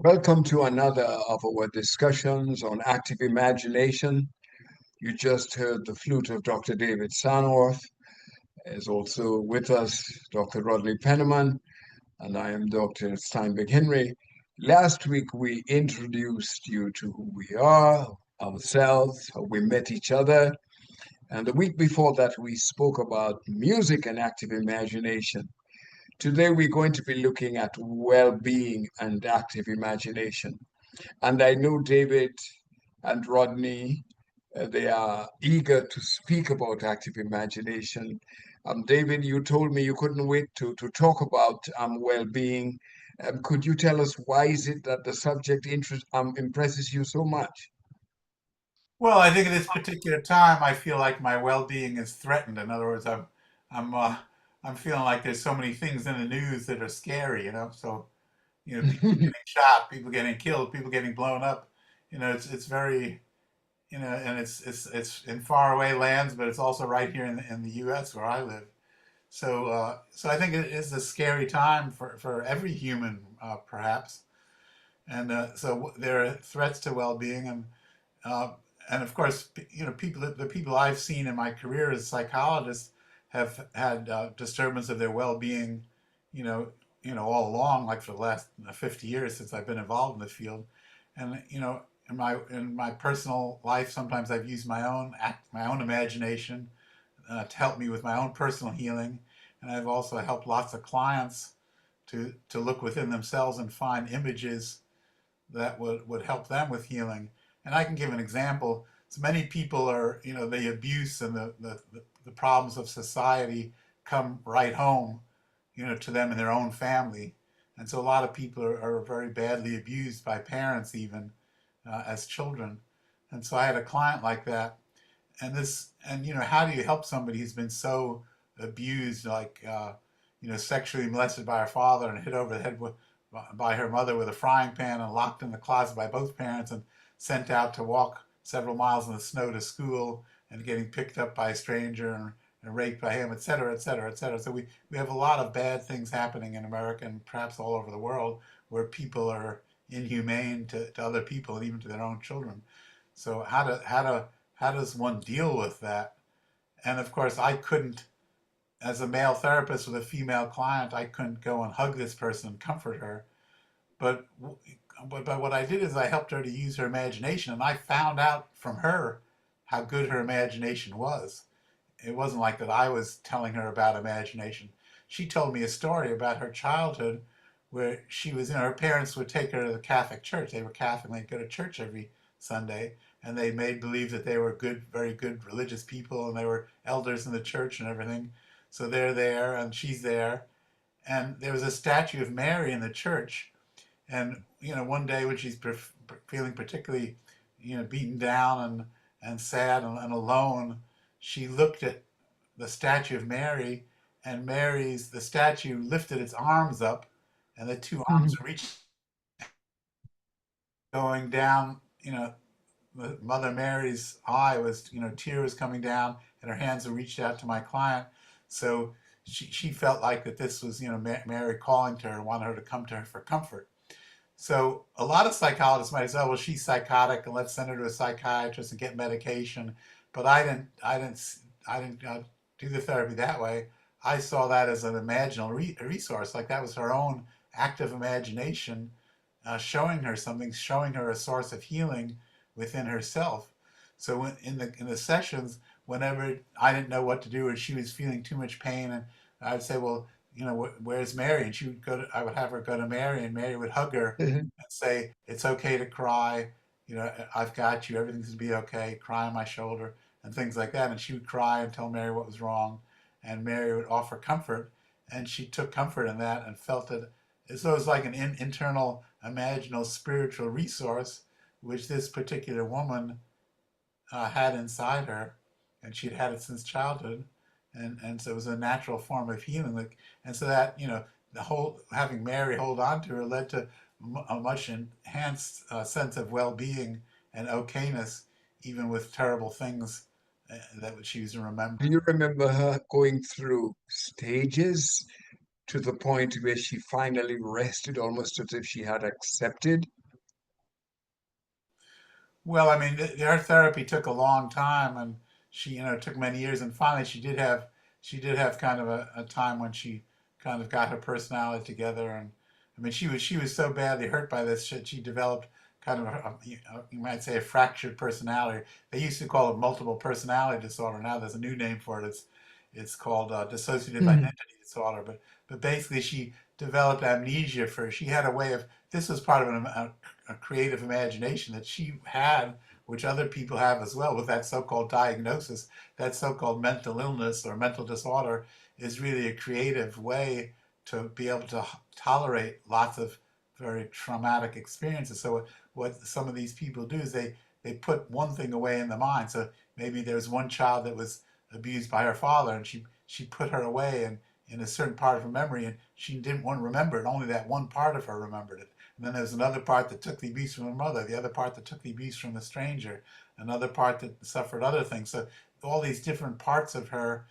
Welcome to another of our discussions on active imagination. You just heard the flute of Dr. David Sanworth. Is also with us Dr. Rodley Penniman, and I am Dr. Steinbeck Henry. Last week we introduced you to who we are, ourselves, how we met each other, and the week before that we spoke about music and active imagination. Today we're going to be looking at well-being and active imagination. And I know David and Rodney, they are eager to speak about active imagination. David, you told me you couldn't wait to talk about well-being. Could you tell us why is it that the subject impresses you so much? Well, I think at this particular time, I feel like my well-being is threatened. In other words, I'm, uh, I'm feeling like there's so many things in the news that are scary, So, people getting shot, people getting killed, people getting blown up. It's very, and it's in faraway lands, but it's also right here in the U.S. where I live. So I think it is a scary time for every human, perhaps. And there are threats to well-being, uh, and of course, the people I've seen in my career as psychologists have had disturbance of their well-being, you know, all along, like for the last 50 years since I've been involved in the field. And in my personal life, sometimes I've used my own imagination to help me with my own personal healing, and I've also helped lots of clients to look within themselves and find images that would help them with healing. And I can give an example. So many people are, the abuse and the problems of society come right home, to them in their own family. And so a lot of people are very badly abused by parents, even as children. And so I had a client like that. How do you help somebody who's been so abused, like, sexually molested by her father and hit over the head by her mother with a frying pan and locked in the closet by both parents and sent out to walk several miles in the snow to school and getting picked up by a stranger and raped by him, et cetera, et cetera, et cetera. So we have a lot of bad things happening in America and perhaps all over the world where people are inhumane to other people and even to their own children. So how does one deal with that? And of course, I couldn't, as a male therapist with a female client, I couldn't go and hug this person and comfort her. But but what I did is I helped her to use her imagination, and I found out from her how good her imagination was. It wasn't like that I was telling her about imagination. She told me a story about her childhood where she was, her parents would take her to the Catholic church. They were Catholic, and they'd go to church every Sunday, and they made believe that they were good, very good religious people, and they were elders in the church and everything. So they're there, and she's there, and there was a statue of Mary in the church. And one day when she's feeling particularly, beaten down and sad and alone, she looked at the statue of Mary, and the statue lifted its arms up, and the two arms reached going down. Mother Mary's eye was, tear was coming down, and her hands were reached out to my client. So she felt like that this was, Mary calling to her and wanted her to come to her for comfort. So a lot of psychologists might say, "Oh, well, she's psychotic, and let's send her to a psychiatrist and get medication." But I didn't do the therapy that way. I saw that as an imaginal resource, like that was her own active imagination, showing her something, showing her a source of healing within herself. So in the sessions, whenever I didn't know what to do, or she was feeling too much pain, and I'd say, "Well, where's Mary?" And I would have her go to Mary, and Mary would hug her and say, "It's okay to cry. I've got you. Everything's gonna be okay." Cry on my shoulder and things like that. And she would cry and tell Mary what was wrong, and Mary would offer comfort, and she took comfort in that and felt it. So it was like an internal, imaginal, spiritual resource, which this particular woman had inside her, and she'd had it since childhood, and so it was a natural form of healing. Like, and so that the whole having Mary hold on to her led to a much enhanced sense of well-being and okayness, even with terrible things that she was Do remembering. you remember her going through stages? to the point where she finally rested, almost as if she had accepted? Well, I mean, her therapy took a long time, and she, it took many years, and finally, she did have kind of a time when she kind of got her personality together, and I mean, she was so badly hurt by this, she developed kind of you might say a fractured personality. They used to call it multiple personality disorder. Now there's a new name for it. It's called dissociative Mhm. identity disorder. But basically, she developed amnesia for. She had a way of. This was part of a creative imagination that she had, which other people have as well, with that so-called diagnosis. That so-called mental illness or mental disorder is really a creative way to be able to tolerate lots of very traumatic experiences. So what some of these people do is they put one thing away in the mind. So maybe there's one child that was abused by her father, and she put her away in a certain part of her memory, and she didn't want to remember it. Only that one part of her remembered it. And then there's another part that took the abuse from her mother, the other part that took the abuse from a stranger, another part that suffered other things. So all these different parts of her,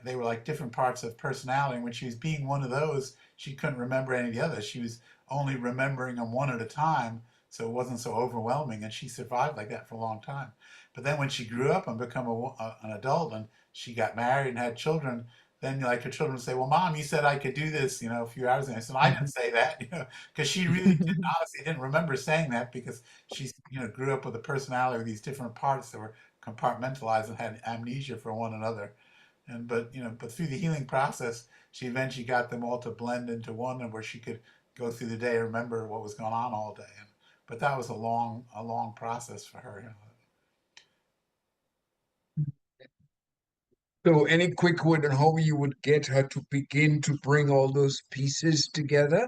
they were like different parts of personality. And when she was being one of those, she couldn't remember any of the others. She was only remembering them one at a time, so it wasn't so overwhelming. And she survived like that for a long time. But then when she grew up and become an adult and she got married and had children, then like her children would say, "Well, Mom, you said I could do this, a few hours ago." I said, "I didn't say that," because she really did honestly didn't remember saying that because she, grew up with a personality with these different parts that were compartmentalized and had amnesia for one another. And but through the healing process, she eventually got them all to blend into one, and where she could go through the day and remember what was going on all day. But that was a long process for her. So, any quick word on how you would get her to begin to bring all those pieces together?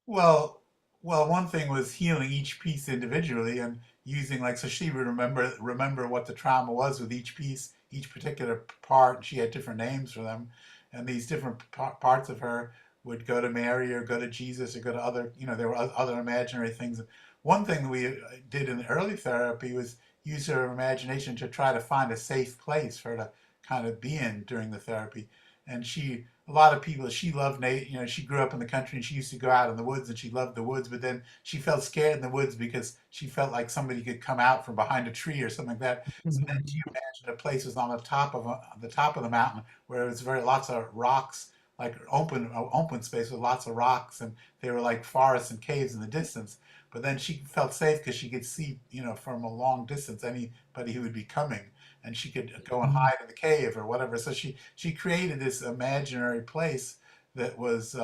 Well, one thing was healing each piece individually and using like so she would remember what the trauma was with each piece, each particular part. She had different names for them, and these different parts of her would go to Mary or go to Jesus or go to other, there were other imaginary things. One thing we did in the early therapy was use her imagination to try to find a safe place for her to kind of be in during the therapy. And a lot of people, she loved Nate. She grew up in the country and she used to go out in the woods and she loved the woods, but then she felt scared in the woods because she felt like somebody could come out from behind a tree or something like that. So then she imagined a place was on the top of the mountain where it was very lots of rocks, like open space with lots of rocks, and they were like forests and caves in the distance. But then she felt safe because she could see, from a long distance anybody who would be coming, and she could go and hide in the cave or whatever. So she created this imaginary place that was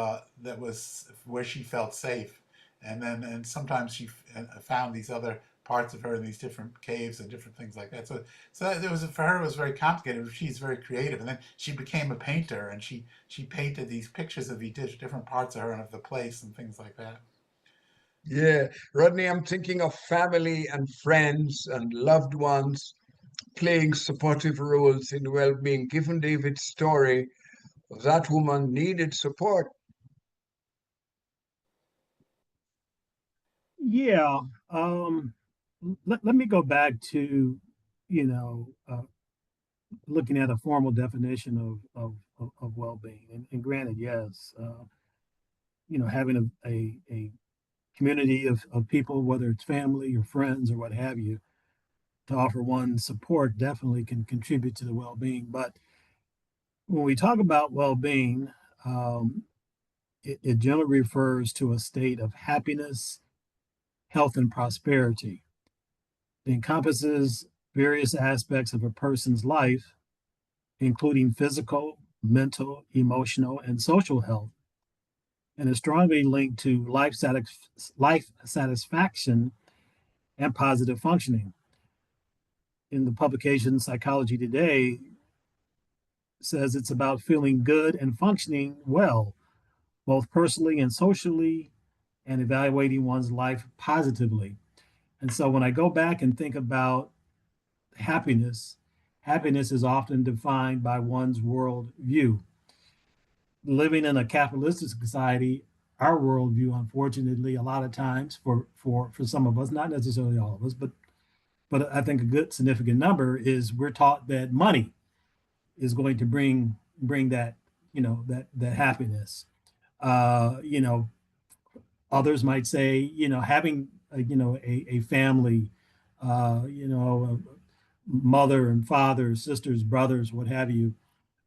where she felt safe, and sometimes she found these other parts of her in these different caves and different things like that. So it was for her it was very complicated. She's very creative, and then she became a painter, and she painted these pictures of each different parts of her and of the place and things like that. Yeah, Rodney, I'm thinking of family and friends and loved ones playing supportive roles in well-being. Given David's story, that woman needed support. Yeah. Um, let me go back to, you know, looking at a formal definition of well-being. And granted, yes, having a community of people, whether it's family or friends or what have you, to offer one support definitely can contribute to the well-being. But when we talk about well-being, um, it generally refers to a state of happiness, health, and prosperity. It encompasses various aspects of a person's life, including physical, mental, emotional, and social health, and is strongly linked to life satisfaction and positive functioning. In the publication Psychology Today, says it's about feeling good and functioning well, both personally and socially, and evaluating one's life positively. And so when I go back and think about happiness, happiness is often defined by one's world view. Living in a capitalistic society, our worldview, unfortunately, a lot of times for some of us, not necessarily all of us, but I think a good significant number is we're taught that money is going to bring that that happiness. You know, others might say, having a family, mother and father, sisters, brothers, what have you.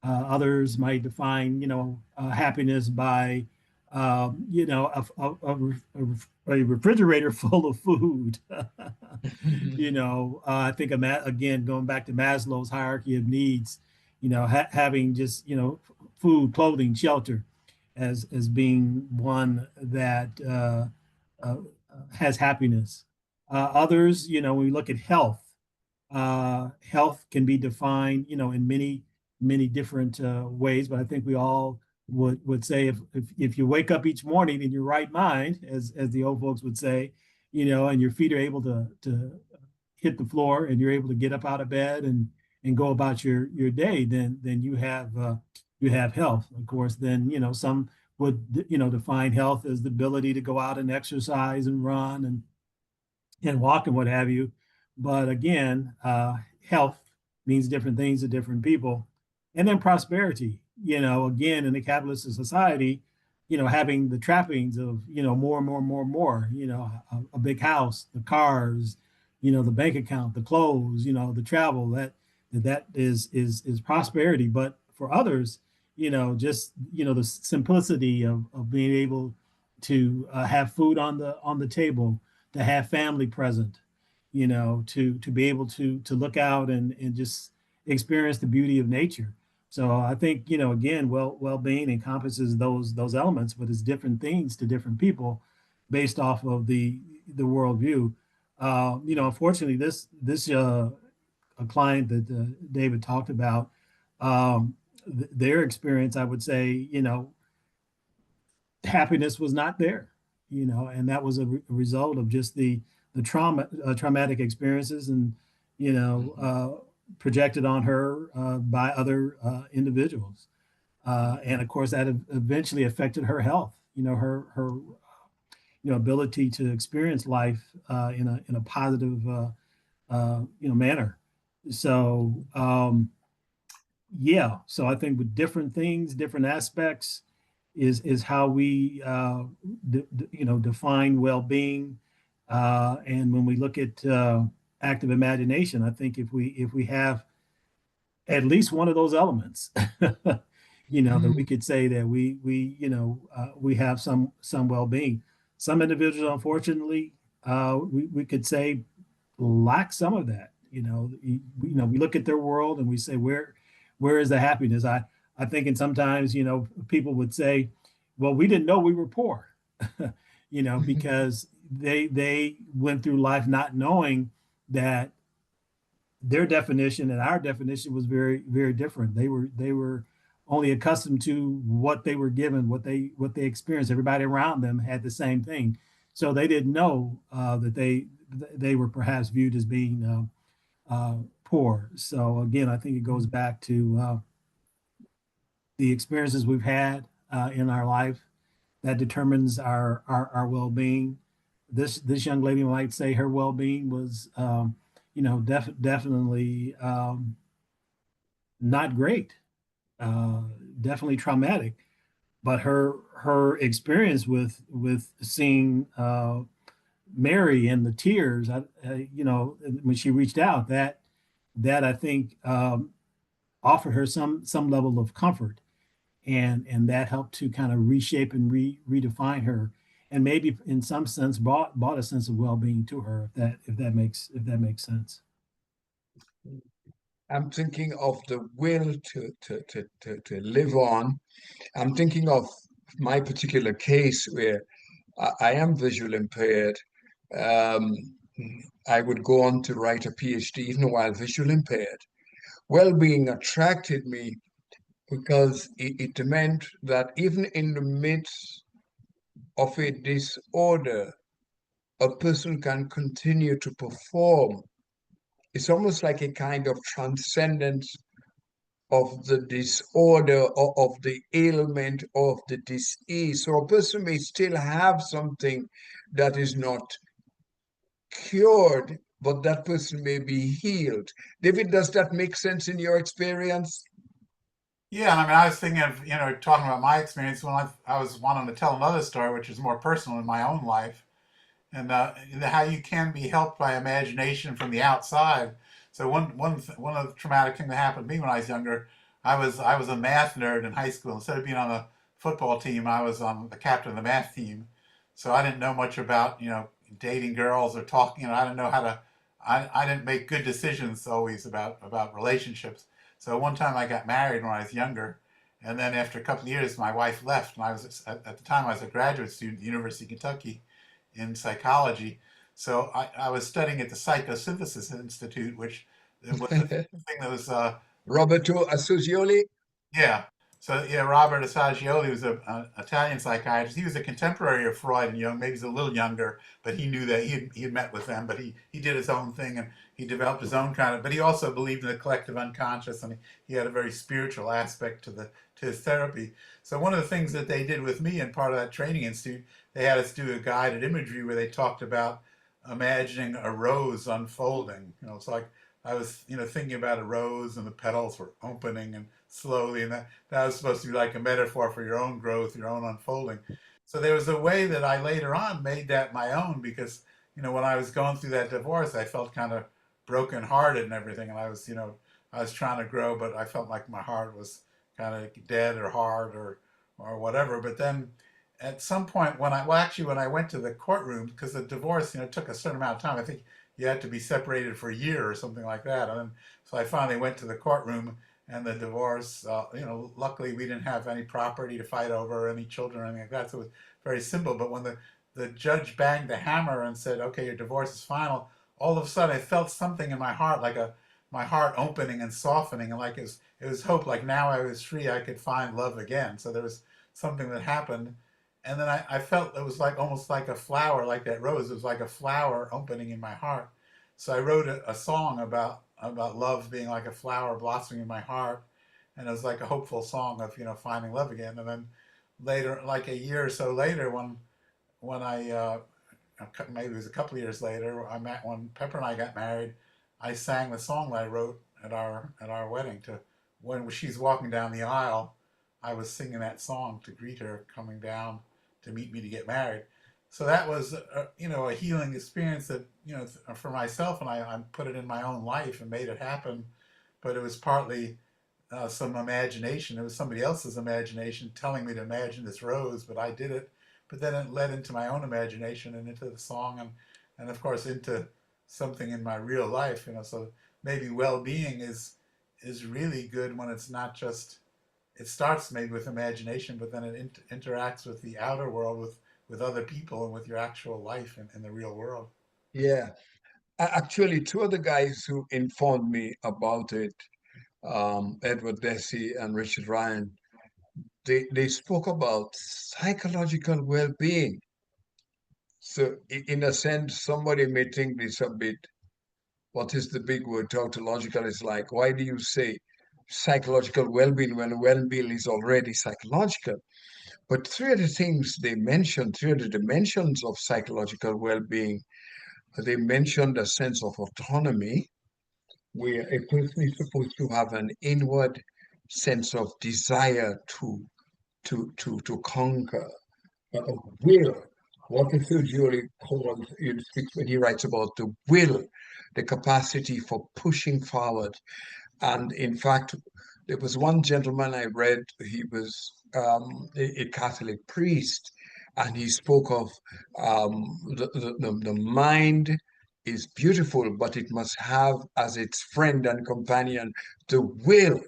Others might define, happiness by, a refrigerator full of food. I think again, going back to Maslow's hierarchy of needs, having just, food, clothing, shelter as being one that uh, has happiness. Others, when we look at health, health can be defined, in many different ways. But I think we all would say if you wake up each morning in your right mind, as the old folks would say, and your feet are able to hit the floor and you're able to get up out of bed and go about your day, then you have health. Of course, then some would define health as the ability to go out and exercise and run and walk and what have you. But again, health means different things to different people. And then prosperity, again, in a capitalist society, having the trappings of, more and more and more and more, a big house, the cars, the bank account, the clothes, the travel, that is prosperity. But for others, just, the simplicity of being able to have food on the table, to have family present, to be able to look out and just experience the beauty of nature. So I think, again, well-being encompasses those elements, but it's different things to different people based off of the worldview. Unfortunately, this a client that David talked about, their experience, I would say, happiness was not there, and that was a result of just the traumatic experiences and projected on her by other individuals, and of course that eventually affected her health, her ability to experience life in a positive manner. So yeah, so I think with different things, different aspects is how we define well-being. And when we look at active imagination, I think if we have at least one of those elements, that we could say that we have some well-being. Some individuals, unfortunately, we could say lack some of that. We look at their world and we say, where is the happiness? I think, and sometimes, people would say, well, we didn't know we were poor, because they went through life not knowing that their definition and our definition was very, very different. They were only accustomed to what they were given, what they experienced. Everybody around them had the same thing, so they didn't know that they were perhaps viewed as being poor. So again, I think it goes back to the experiences we've had in our life that determines our well-being. This young lady might say her well-being was definitely not great, uh, definitely traumatic. But her experience with seeing Mary and the tears, when she reached out, that I think offered her some level of comfort, and that helped to kind of reshape and redefine her, and maybe in some sense brought a sense of well-being to her, if that makes sense. I'm thinking of the will to live on. I'm thinking of my particular case where I am visual impaired. Um, I would go on to write a PhD even while visual impaired. Well-being attracted me because it meant that even in the midst of a disorder, a person can continue to perform. It's almost like a kind of transcendence of the disorder or of the ailment of the disease. So a person may still have something that is not cured, but that person may be healed. David, does that make sense in your experience? Yeah, and I mean, I was thinking of, talking about my experience when I was wanting to tell another story, which is more personal in my own life, and how you can be helped by imagination from the outside. So one of the traumatic thing that happened to me when I was younger, I was a math nerd in high school. Instead of being on the football team, I was on the captain of the math team. So I didn't know much about dating girls or talking. I didn't know how to. I didn't make good decisions always about relationships. So one time I got married when I was younger, and then after a couple of years, my wife left, and at the time I was a graduate student at the University of Kentucky in psychology. So I was studying at the Psychosynthesis Institute, which it was a thing that was Roberto Assagioli. yeah. So yeah, Robert Assagioli was a Italian psychiatrist. He was a contemporary of Freud and Jung. Maybe he's a little younger, but he knew that he had met with them. But he did his own thing and he developed his own kind of. But he also believed in the collective unconscious, and he had a very spiritual aspect to his therapy. So one of the things that they did with me and part of that training institute, they had us do a guided imagery where they talked about imagining a rose unfolding. It's like I was, thinking about a rose and the petals were opening and slowly, and that was supposed to be like a metaphor for your own growth, your own unfolding. So there was a way that I later on made that my own because, when I was going through that divorce, I felt kind of brokenhearted and everything, and I was trying to grow, but I felt like my heart was kind of dead or hard or whatever. But then at some point when I went to the courtroom, because the divorce, took a certain amount of time. I think you had to be separated for a year or something like that. And then, so I finally went to the courtroom and the divorce, luckily we didn't have any property to fight over, any children or anything like that. So it was very simple. But when the judge banged the hammer and said, okay, your divorce is final, all of a sudden I felt something in my heart, my heart opening and softening. And like it was hope, like now I was free, I could find love again. So there was something that happened. And then I felt it was like almost like a flower, like that rose. It was like a flower opening in my heart. So I wrote a song about love being like a flower blossoming in my heart, and it was like a hopeful song of finding love again. And then later, like a year or so later, when I maybe it was a couple of years later, when Pepper and I got married, I sang the song that I wrote at our wedding. To when she's walking down the aisle, I was singing that song to greet her coming down to meet me to get married. So that was a healing experience that for myself, and I put it in my own life and made it happen. But it was partly some imagination. It was somebody else's imagination telling me to imagine this rose, but I did it. But then it led into my own imagination and into the song, and of course into something in my real life. So maybe well-being is really good when it's not just. It starts maybe with imagination, but then it interacts with the outer world, with other people, and with your actual life in the real world. Yeah. Actually, two of the guys who informed me about it, Edward Deci and Richard Ryan, they spoke about psychological well-being. So, in a sense, somebody may think this a bit, what is the big word, tautological? Is like, why do you say psychological well-being when well-being is already psychological? But three of the things they mentioned, three of the dimensions of psychological well-being, they mentioned a sense of autonomy, where a person is supposed to have an inward sense of desire to conquer, a will. What Julie calls in when he writes about the will, the capacity for pushing forward. And in fact, there was one gentleman I read, he was a Catholic priest, and he spoke of the mind is beautiful, but it must have as its friend and companion the will.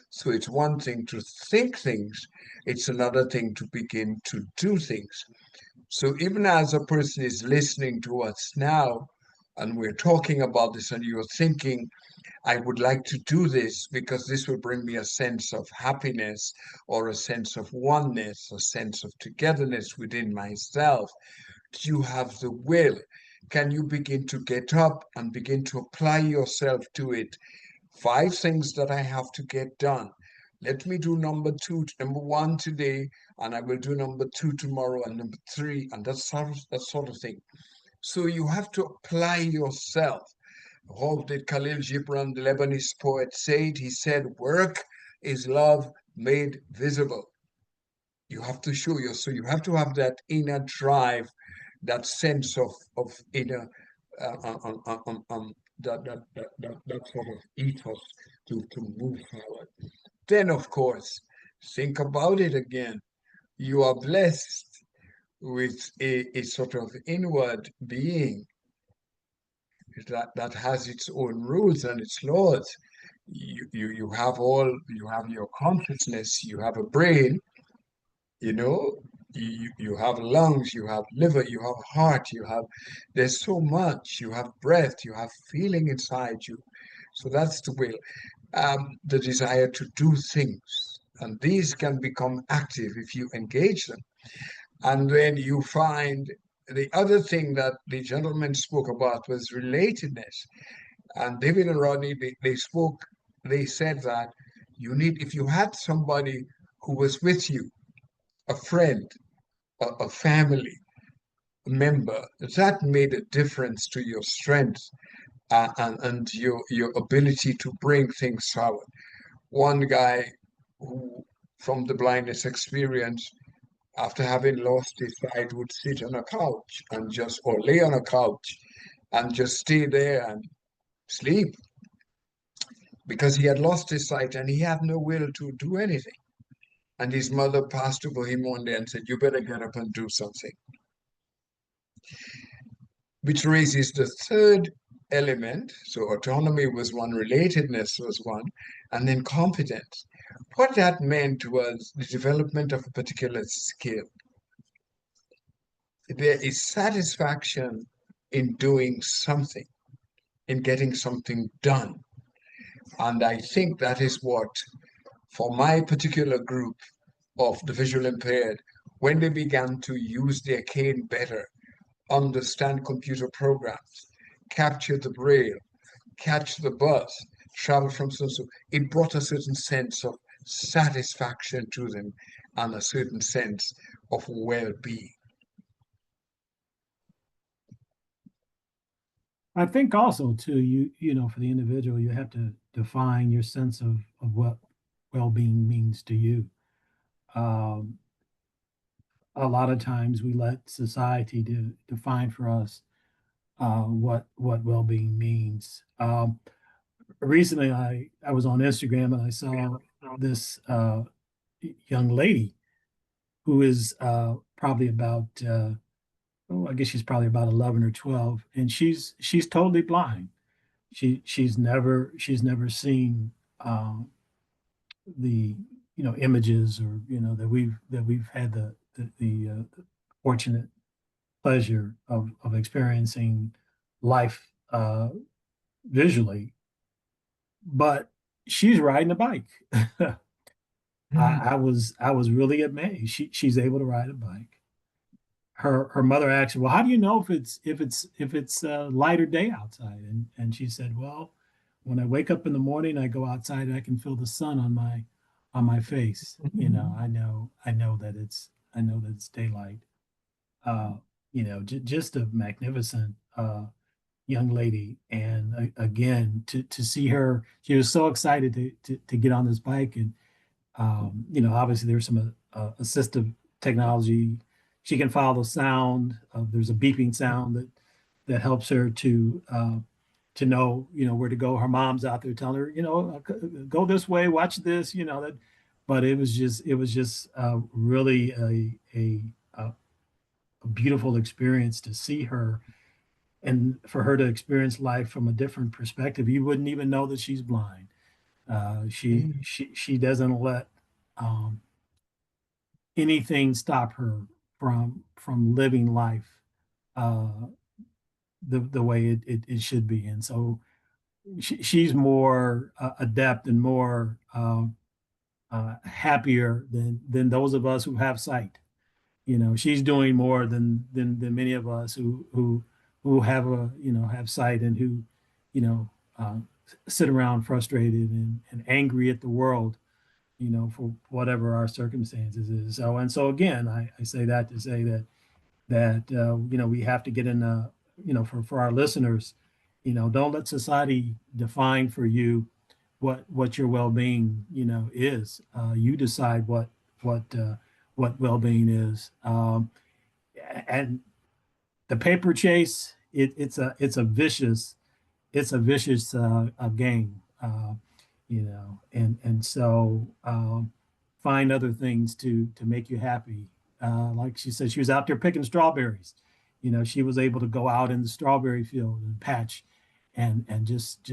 So it's one thing to think things, it's another thing to begin to do things. So even as a person is listening to us now, and we're talking about this, and you're thinking, I would like to do this because this will bring me a sense of happiness or a sense of oneness, a sense of togetherness within myself. Do you have the will? Can you begin to get up and begin to apply yourself to it? 5 things that I have to get done. Let me do number one today, and I will do number two tomorrow, and number three, and that sort of thing. So you have to apply yourself. How did Khalil Gibran, the Lebanese poet, say it? He said, work is love made visible. You have to show your, so you have to have that inner drive, that sense of inner that sort of ethos to move forward. Then, of course, think about it again. You are blessed with a sort of inward being that has its own rules and its laws. You have your consciousness, you have a brain, you know, you have lungs, you have liver, you have heart, there's so much, you have breath, you have feeling inside you. So that's the will. The desire to do things. And these can become active if you engage them. And then you find the other thing that the gentleman spoke about was relatedness. And David and Rodney, they said that if you had somebody who was with you, a friend, a family member, that made a difference to your strength and your ability to bring things forward. One guy who, from the blindness experience, after having lost his sight, would sit on a couch and just, or lay on a couch and just stay there and sleep because he had lost his sight and he had no will to do anything. And his mother passed over him one day and said, "You better get up and do something." Which raises the third element. So autonomy was one, relatedness was one, and then competence. What that meant was the development of a particular skill. There is satisfaction in doing something, in getting something done. And I think that is what, for my particular group of the visual impaired, when they began to use their cane better, understand computer programs, capture the braille, catch the bus, travel from so, it brought a certain sense of satisfaction to them and a certain sense of well-being. I think also too, for the individual, you have to define your sense of what well-being means to you. Um, a lot of times we let society define for us what well-being means. Recently, I was on Instagram and I saw this young lady who is probably about I guess she's probably about 11 or 12, and she's totally blind. She's never seen the images or that we've had the fortunate pleasure of experiencing life visually, but she's riding a bike. I was really amazed. She's able to ride a bike. Her mother asked her, "Well, how do you know if it's light or day outside?" And she said, "Well, when I wake up in the morning, I go outside and I can feel the sun on my face. I know that it's daylight." Just a magnificent young lady. And again, to see her, she was so excited to get on this bike. And obviously there's some assistive technology. She can follow the sound. There's a beeping sound that helps her to know where to go. Her mom's out there telling her, go this way, watch this. That. But it was just really a beautiful experience to see her and for her to experience life from a different perspective. You wouldn't even know that she's blind. She doesn't let um, anything stop her from living life uh, the way it should be. And so she's more adept and more happier than those of us who have sight. She's doing more than many of us who have sight and who you know uh, sit around frustrated and angry at the world, for whatever our circumstances is. So again, I say that to say that we have to get in for our listeners, don't let society define for you what your well-being, is. You decide what what well-being is. And the paper chase, it's a vicious game, and so find other things to make you happy. Like she said, she was out there picking strawberries. She was able to go out in the strawberry field and patch, and just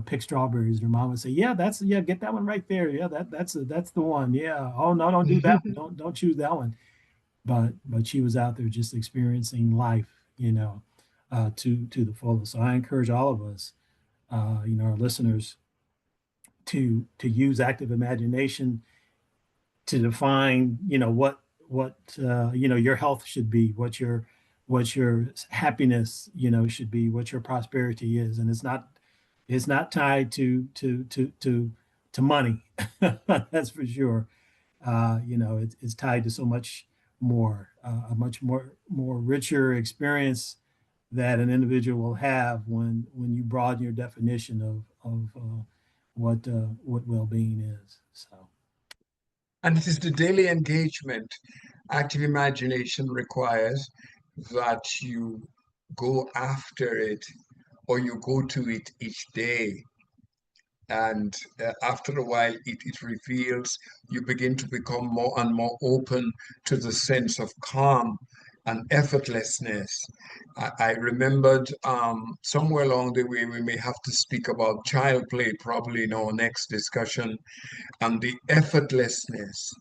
pick strawberries. Her mom would say, "Yeah, get that one right there. Yeah, that's the one. Yeah. Oh no, don't do that one. Don't choose that one." But she was out there just experiencing life, to the fullest. So I encourage all of us, our listeners, to use active imagination to define, your health should be, what your happiness, should be, what your prosperity is, and it's not tied to money. That's for sure. It's tied to so much more, a much more richer experience that an individual will have when you broaden your definition of what well-being is. So And it is the daily engagement active imagination requires that you go after it or you go to it each day. And after a while, it reveals, you begin to become more and more open to the sense of calm and effortlessness. I remembered somewhere along the way, we may have to speak about child play probably in our next discussion, and the effortlessness.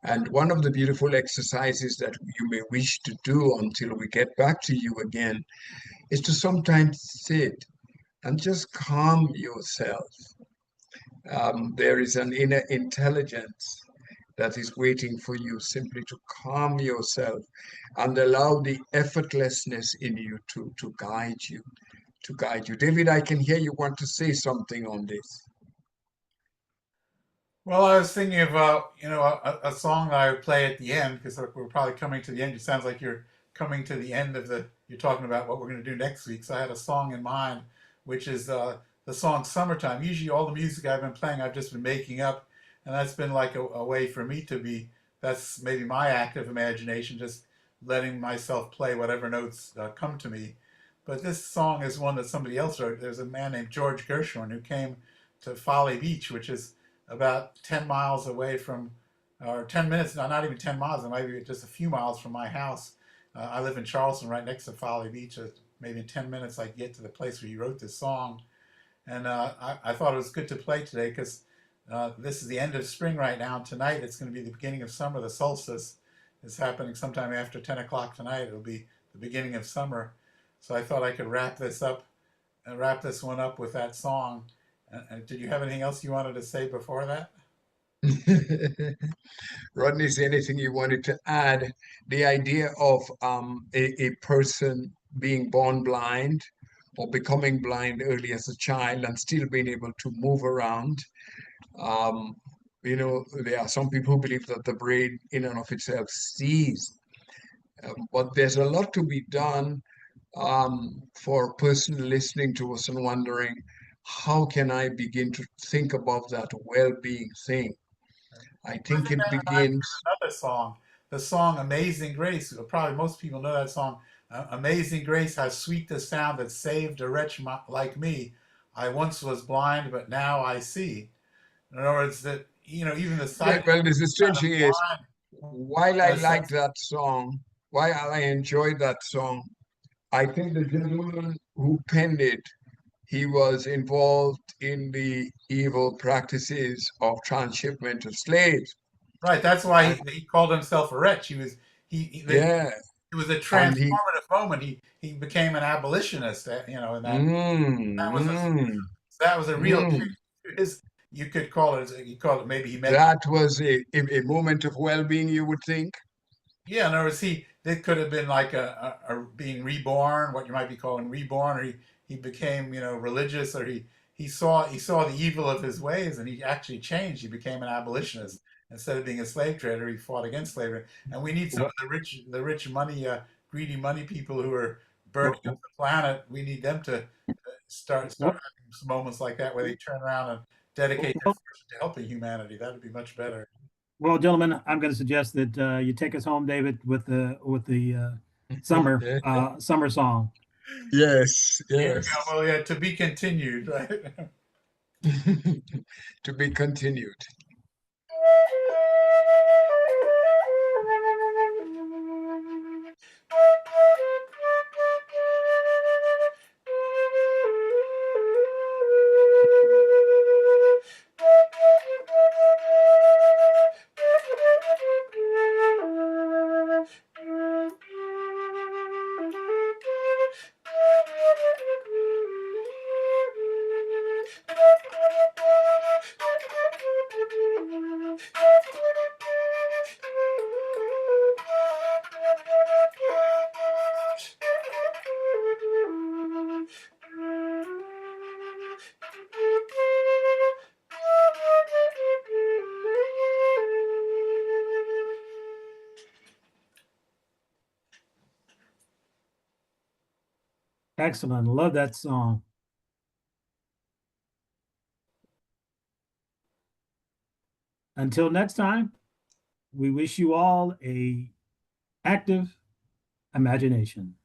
And one of the beautiful exercises that you may wish to do until we get back to you again is to sometimes sit and just calm yourself. There is an inner intelligence that is waiting for you simply to calm yourself and allow the effortlessness in you to guide you, to guide you. David, I can hear you want to say something on this. Well, I was thinking about, a song that I would play at the end because we're probably coming to the end. It sounds like you're coming to the end of you're talking about what we're going to do next week. So I had a song in mind, which is the song Summertime. Usually all the music I've been playing, I've just been making up. And that's been like a way for me that's maybe my active imagination, just letting myself play whatever notes come to me. But this song is one that somebody else wrote. There's a man named George Gershwin who came to Folly Beach, which is about 10 miles away from, or 10 minutes, no, not even 10 miles, maybe just a few miles from my house. I live in Charleston, right next to Folly Beach. Maybe in 10 minutes I get to the place where he wrote this song. And I thought it was good to play today because this is the end of spring right now. And tonight it's going to be the beginning of summer. The solstice is happening sometime after 10 o'clock tonight. It'll be the beginning of summer. So I thought I could wrap this one up with that song. Did you have anything else you wanted to say before that? Rodney, is there anything you wanted to add? The idea of a person being born blind or becoming blind early as a child and still being able to move around. Um, there are some people who believe that the brain in and of itself sees, but there's a lot to be done for a person listening to us and wondering, how can I begin to think about that well-being thing? I think Wasn't it that reminds me begins. of another song? The song "Amazing Grace." Probably most people know that song. "Amazing Grace, how sweet the sound that saved a wretch like me. I once was blind, but now I see." In other words, that even the Yeah, sight well, the strange kind of thing is, blind while in I a like sense. that song, while I enjoyed that song, I think the gentleman who penned it, he was involved in the evil practices of transshipment of slaves. Right. That's why And he called himself a wretch. yeah, It was a and he, transformative moment. He became an abolitionist. And that was a mm, that was a real change. mm. His, you call it maybe he met. That was a moment of well-being, you would think. Yeah, in other words, that could have been like a being reborn, what you might be calling reborn, or he became, religious, or he saw the evil of his ways, and he actually changed. He became an abolitionist instead of being a slave trader. He fought against slavery, and we need some of Wha- the rich money, greedy money people who are burning up wha- the planet. We need them to start what having some moments like that where they turn around and dedicate that Well, fortune to helping humanity. That would be much better. well, gentlemen, I'm going to suggest that you take us home, David, with the summer song. Yes, Yeah, yes. well, yeah, to be continued, right? To be continued. Excellent. Love that song. Until next time, we wish you all a active imagination.